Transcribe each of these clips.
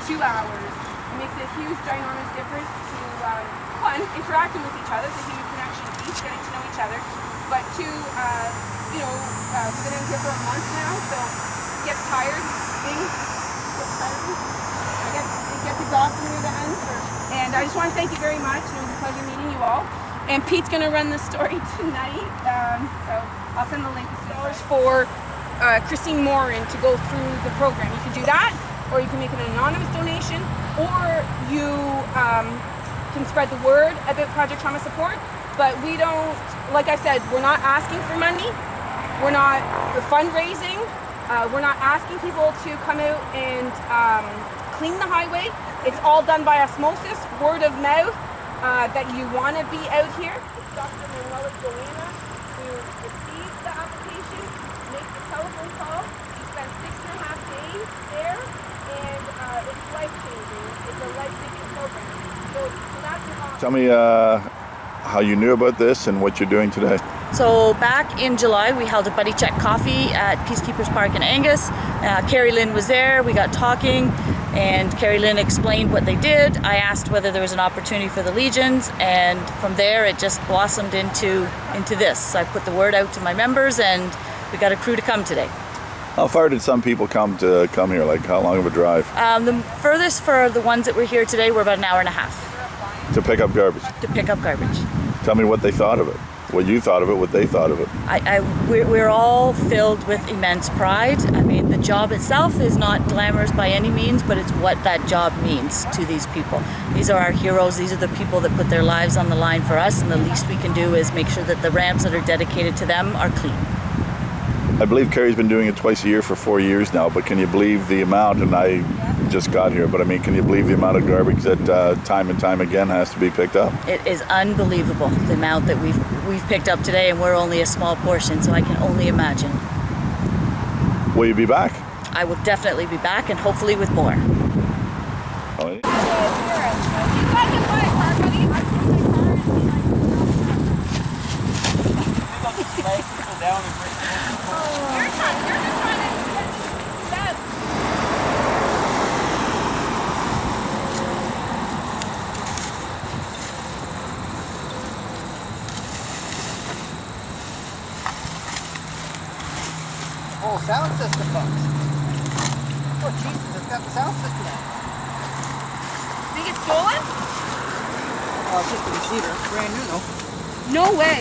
2 hours. It makes a huge, ginormous difference to, one, interacting with each other, the human connection piece, getting to know each other, but two, we've been in here for a month now, so it gets tired. It gets exhausting near the end. And I just want to thank you very much. It was a pleasure meeting you all. And Pete's going to run the story tonight, so I'll send the link for Christine Morin to go through the program. You can do that, or you can make an anonymous donation, or you can spread the word about Project Trauma Support. But we don't, like I said, we're not asking for money. We're fundraising. We're not asking people to come out and clean the highway. It's all done by osmosis, word of mouth, that you want to be out here. It's Dr. Manuela Dolina who receives the application, makes the telephone call. You spend 6.5 days there, and it's life-changing. It's a life-saving program. So that's an option. Tell me how you knew about this and what you're doing today. So back in July, we held a buddy check coffee at Peacekeepers Park in Angus. Carrie Lynn was there. We got talking, and Carrie Lynn explained what they did. I asked whether there was an opportunity for the Legions, and from there it just blossomed into this. I put the word out to my members, and we got a crew to come today. How far did some people come here? Like how long of a drive? The furthest for the ones that were here today were about an hour and a half. To pick up garbage? To pick up garbage. Tell me what they thought of it. What you thought of it, what they thought of it. We're all filled with immense pride. I mean, the job itself is not glamorous by any means, but it's what that job means to these people. These are our heroes. These are the people that put their lives on the line for us, and the least we can do is make sure that the ramps that are dedicated to them are clean. I believe Carrie's been doing it twice a year for 4 years now, but can you believe the amount, and I just got here, but I mean, can you believe the amount of garbage that time and time again has to be picked up? It is unbelievable, the amount that we've picked up today, and we're only a small portion, so I can only imagine. Will you be back? I will definitely be back, and hopefully with more. Oh, yeah. Oh, sound system, folks. Oh, Jesus, it's got the sound system on. Think it's stolen? Oh, it's just a receiver. Brand new, though. No way.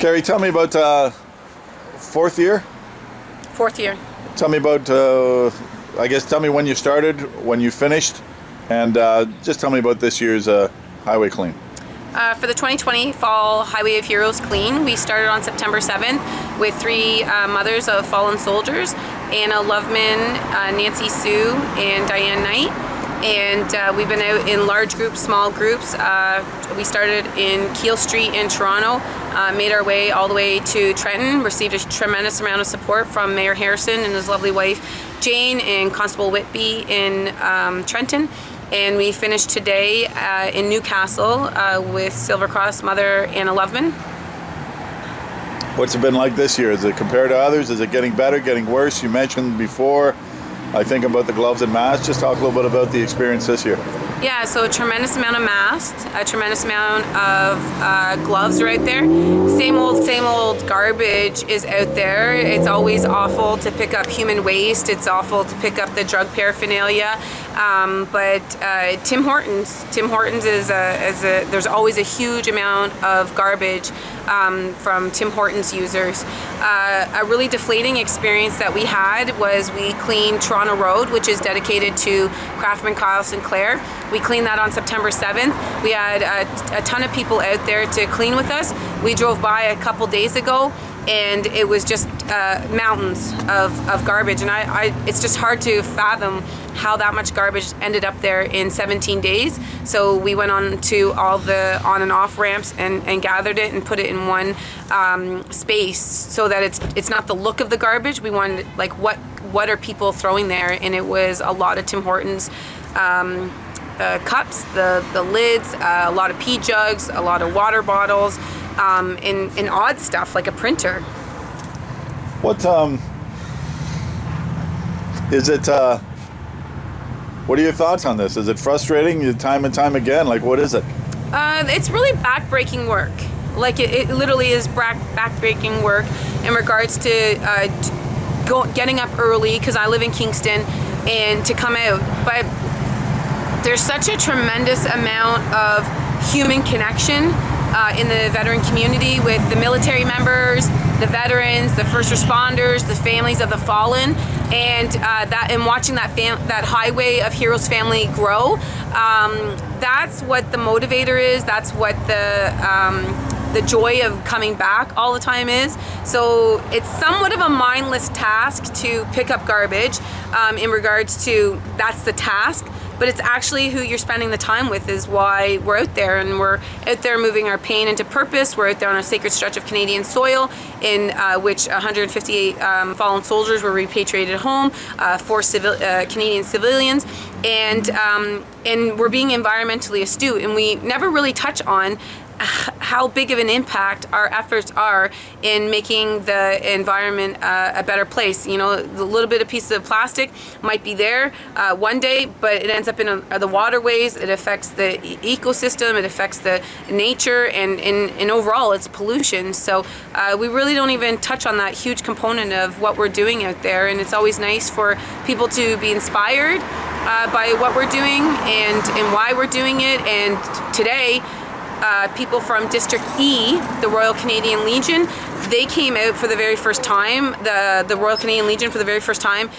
Carrie, tell me about fourth year. Fourth year. Tell me about, tell me when you started, when you finished, and just tell me about this year's Highway Clean. For the 2020 Fall Highway of Heroes Clean, we started on September 7th with 3 mothers of fallen soldiers, Anna Loveman, Nancy Sue, and Diane Knight. And we've been out in large groups, small groups. We started in Keele Street in Toronto, made our way all the way to Trenton, received a tremendous amount of support from Mayor Harrison and his lovely wife Jane and Constable Whitby in Trenton. And we finished today in Newcastle with Silver Cross Mother Anna Loveman. What's it been like this year? Is it compared to others? Is it getting better, getting worse? You mentioned before, I think, about the gloves and masks. Just talk a little bit about the experience this year. Yeah, so a tremendous amount of masks, a tremendous amount of gloves right there. Same old garbage is out there. It's always awful to pick up human waste. It's awful to pick up the drug paraphernalia. But Tim Hortons is there's always a huge amount of garbage from Tim Hortons users. A really deflating experience that we had was we cleaned Toronto Road, which is dedicated to Craftsman Kyle Sinclair. We cleaned that on September 7th. We had a ton of people out there to clean with us. We drove by a couple days ago and it was just mountains of garbage. And it's just hard to fathom how that much garbage ended up there in 17 days. So we went on to all the on and off ramps and gathered it and put it in one space so that it's not the look of the garbage. We wanted, like, what are people throwing there? And it was a lot of Tim Hortons cups, the lids, a lot of pee jugs, a lot of water bottles, and odd stuff like a printer. What is it? What are your thoughts on this? Is it frustrating time and time again? Like, what is it? It's really backbreaking work. Like it literally is backbreaking work in regards to getting up early, because I live in Kingston, and to come out. But there's such a tremendous amount of human connection in the veteran community with the military members, the veterans, the first responders, the families of the fallen, and watching that Highway of Heroes family grow. That's what the motivator is. That's what the joy of coming back all the time is. So it's somewhat of a mindless task to pick up garbage in regards to that's the task, but it's actually who you're spending the time with is why we're out there, and we're out there moving our pain into purpose. We're out there on a sacred stretch of Canadian soil in which 158 fallen soldiers were repatriated home, 4 Canadian civilians, and we're being environmentally astute, and we never really touch on how big of an impact our efforts are in making the environment a better place. You know, the little bit of piece of plastic might be there one day, but it ends up in the waterways. It affects the ecosystem. It affects the nature, and overall, it's pollution. So we really don't even touch on that huge component of what we're doing out there. And it's always nice for people to be inspired by what we're doing and why we're doing it. And today, people from District E, the Royal Canadian Legion, they came out for the very first time. The Royal Canadian Legion for the very first time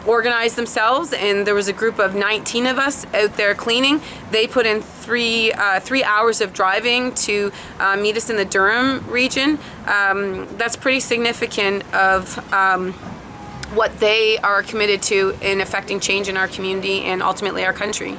organized themselves, and there was a group of 19 of us out there cleaning. They put in 3 hours of driving to meet us in the Durham region. That's pretty significant of what they are committed to in affecting change in our community and ultimately our country.